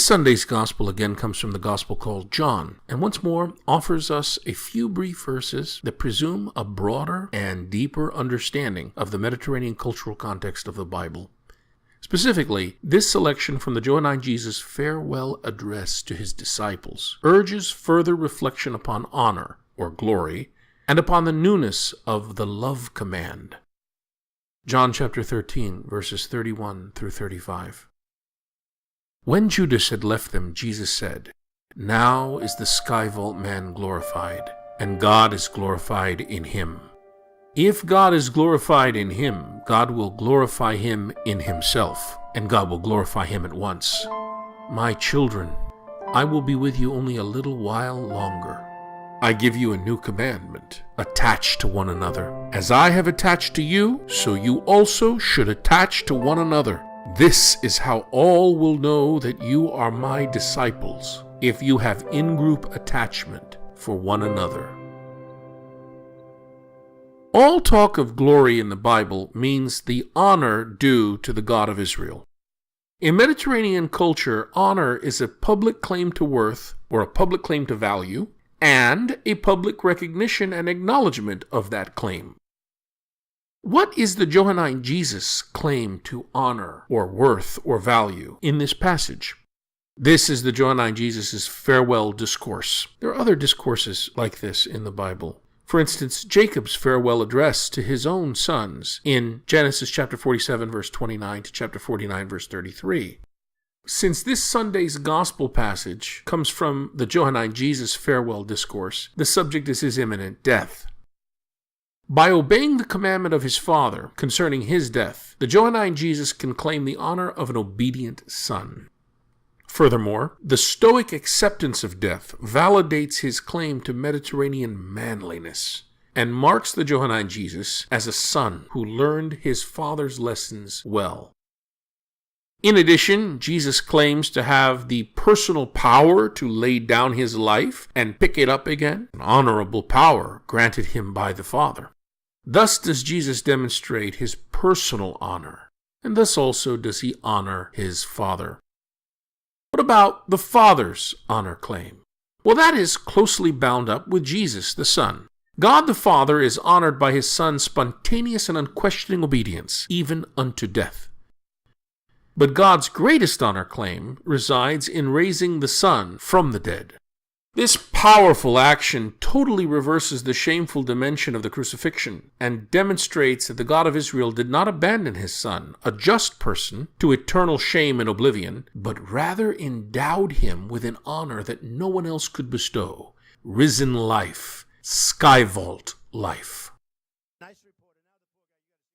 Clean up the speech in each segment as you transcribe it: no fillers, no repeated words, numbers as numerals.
This Sunday's Gospel again comes from the Gospel called John, and once more offers us a few brief verses that presume a broader and deeper understanding of the Mediterranean cultural context of the Bible. Specifically, this selection from the Johannine Jesus' farewell address to his disciples urges further reflection upon honor, or glory, and upon the newness of the love command. John chapter 13, verses 31 through 35. When Judas had left them, Jesus said, "Now is the sky-vault man glorified, and God is glorified in him. If God is glorified in him, God will glorify him in himself, and God will glorify him at once. My children, I will be with you only a little while longer. I give you a new commandment, attach to one another. As I have attached to you, so you also should attach to one another. This is how all will know that you are my disciples, if you have in-group attachment for one another." All talk of glory in the Bible means the honor due to the God of Israel. In Mediterranean culture, honor is a public claim to worth or a public claim to value, and a public recognition and acknowledgement of that claim. What is the Johannine Jesus' claim to honor or worth or value in this passage? This is the Johannine Jesus' farewell discourse. There are other discourses like this in the Bible. For instance, Jacob's farewell address to his own sons in Genesis chapter 47, verse 29 to chapter 49, verse 33. Since this Sunday's gospel passage comes from the Johannine Jesus' farewell discourse, the subject is his imminent death. By obeying the commandment of his father concerning his death, the Johannine Jesus can claim the honor of an obedient son. Furthermore, the Stoic acceptance of death validates his claim to Mediterranean manliness and marks the Johannine Jesus as a son who learned his father's lessons well. In addition, Jesus claims to have the personal power to lay down his life and pick it up again, an honorable power granted him by the Father. Thus does Jesus demonstrate his personal honor, and thus also does he honor his Father. What about the Father's honor claim? Well, that is closely bound up with Jesus, the Son. God the Father is honored by his Son's spontaneous and unquestioning obedience, even unto death. But God's greatest honor claim resides in raising the Son from the dead. This powerful action totally reverses the shameful dimension of the crucifixion and demonstrates that the God of Israel did not abandon his Son, a just person, to eternal shame and oblivion, but rather endowed him with an honor that no one else could bestow: risen life, sky-vault life.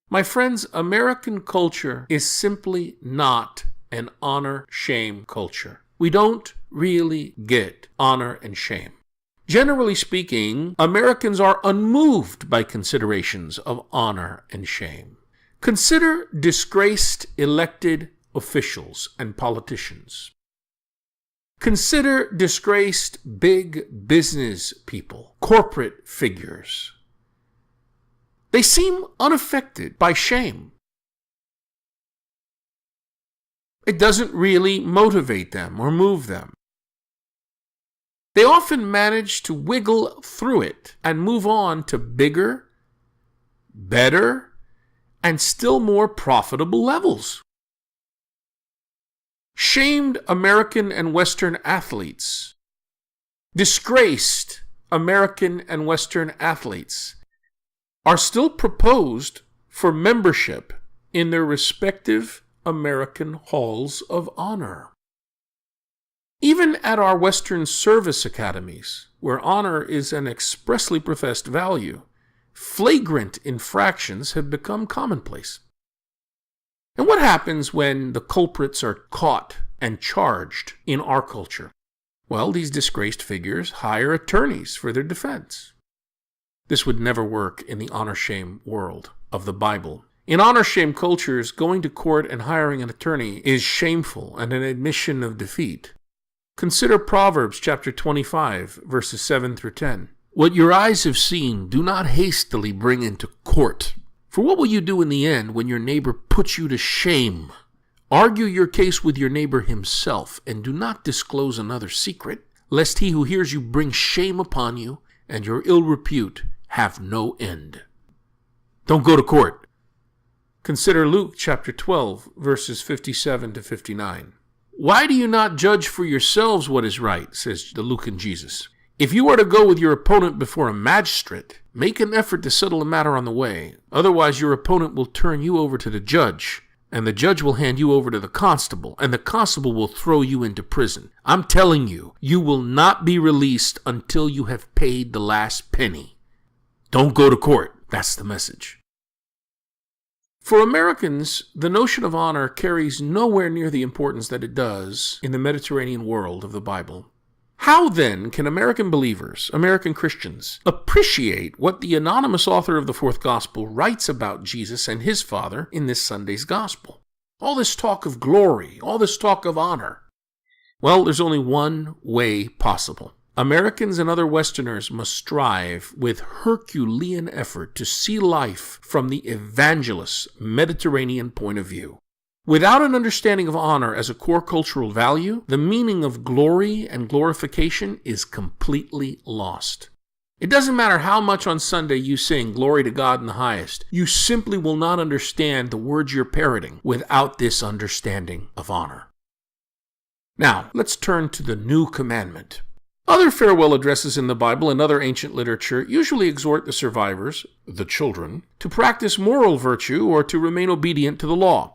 My friends, American culture is simply not an honor-shame culture. We don't really get honor and shame. Generally speaking, Americans are unmoved by considerations of honor and shame. Consider disgraced elected officials and politicians. Consider disgraced big business people, corporate figures. They seem unaffected by shame. It doesn't really motivate them or move them. They often manage to wiggle through it and move on to bigger, better, and still more profitable levels. Shamed American and Western athletes, disgraced American and Western athletes, are still proposed for membership in their respective American halls of honor. Even at our Western service academies, where honor is an expressly professed value, flagrant infractions have become commonplace. And what happens when the culprits are caught and charged in our culture? Well, these disgraced figures hire attorneys for their defense. This would never work in the honor-shame world of the Bible. In honor-shame cultures, going to court and hiring an attorney is shameful and an admission of defeat. Consider Proverbs chapter 25, verses 7 through 10. "What your eyes have seen, do not hastily bring into court. For what will you do in the end when your neighbor puts you to shame? Argue your case with your neighbor himself, and do not disclose another secret, lest he who hears you bring shame upon you, and your ill repute have no end. Don't go to court. Consider Luke chapter 12, verses 57 to 59. Why do you not judge for yourselves what is right, says the Lucan Jesus. If you are to go with your opponent before a magistrate, make an effort to settle the matter on the way. Otherwise, your opponent will turn you over to the judge, and the judge will hand you over to the constable, and the constable will throw you into prison. I'm telling you, you will not be released until you have paid the last penny. Don't go to court. That's the message. For Americans, the notion of honor carries nowhere near the importance that it does in the Mediterranean world of the Bible. How then can American believers, American Christians, appreciate what the anonymous author of the fourth gospel writes about Jesus and his Father in this Sunday's gospel? All this talk of glory, all this talk of honor. Well, there's only one way possible. Americans and other Westerners must strive with Herculean effort to see life from the evangelist's Mediterranean point of view. Without an understanding of honor as a core cultural value, the meaning of glory and glorification is completely lost. It doesn't matter how much on Sunday you sing glory to God in the highest. You simply will not understand the words you're parroting without this understanding of honor. Now, let's turn to the new commandment. Other farewell addresses in the Bible and other ancient literature usually exhort the survivors, the children, to practice moral virtue or to remain obedient to the law.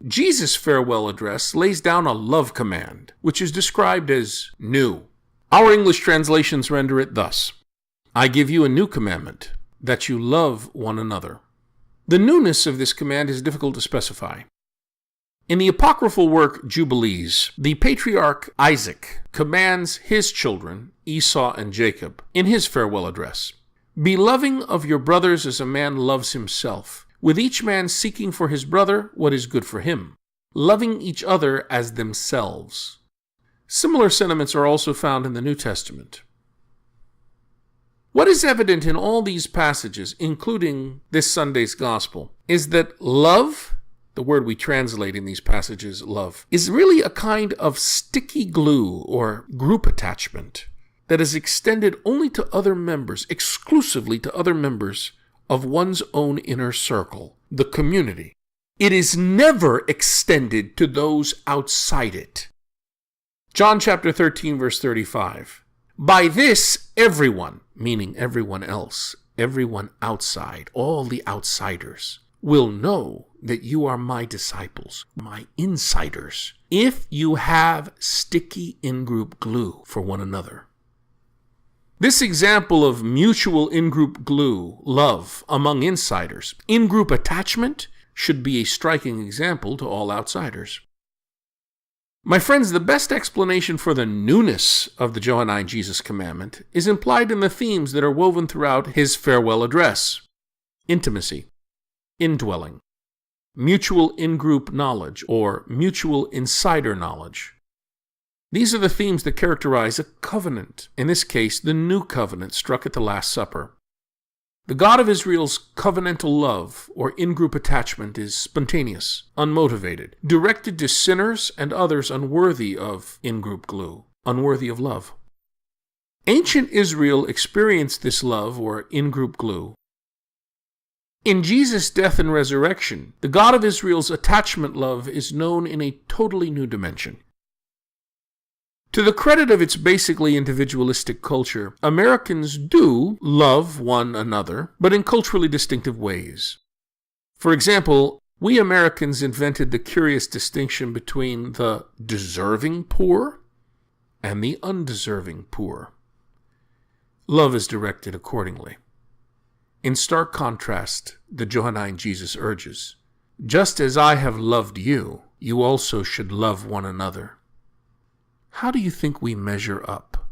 Jesus' farewell address lays down a love command, which is described as new. Our English translations render it thus: I give you a new commandment, that you love one another. The newness of this command is difficult to specify. In the apocryphal work Jubilees, the patriarch Isaac commands his children, Esau and Jacob, in his farewell address, Be loving of your brothers as a man loves himself, with each man seeking for his brother what is good for him, loving each other as themselves. Similar sentiments are also found in the New Testament. What is evident in all these passages, including this Sunday's gospel, is that love, the word we translate in these passages, love, is really a kind of sticky glue or group attachment that is extended only to other members, exclusively to other members of one's own inner circle, the community. It is never extended to those outside it. John chapter 13, verse 35. By this, everyone, meaning everyone else, everyone outside, all the outsiders, will know that you are my disciples, my insiders, if you have sticky in-group glue for one another. This example of mutual in-group glue, love, among insiders, in-group attachment, should be a striking example to all outsiders. My friends, the best explanation for the newness of the Johannine Jesus commandment is implied in the themes that are woven throughout his farewell address: intimacy, indwelling, mutual in-group knowledge, or mutual insider knowledge. These are the themes that characterize a covenant, in this case, the new covenant struck at the Last Supper. The God of Israel's covenantal love, or in-group attachment, is spontaneous, unmotivated, directed to sinners and others unworthy of in-group glue, unworthy of love. Ancient Israel experienced this love, or in-group glue. In Jesus' death and resurrection, the God of Israel's attachment love is known in a totally new dimension. To the credit of its basically individualistic culture, Americans do love one another, but in culturally distinctive ways. For example, we Americans invented the curious distinction between the deserving poor and the undeserving poor. Love is directed accordingly. In stark contrast, the Johannine Jesus urges, just as I have loved you, you also should love one another. How do you think we measure up?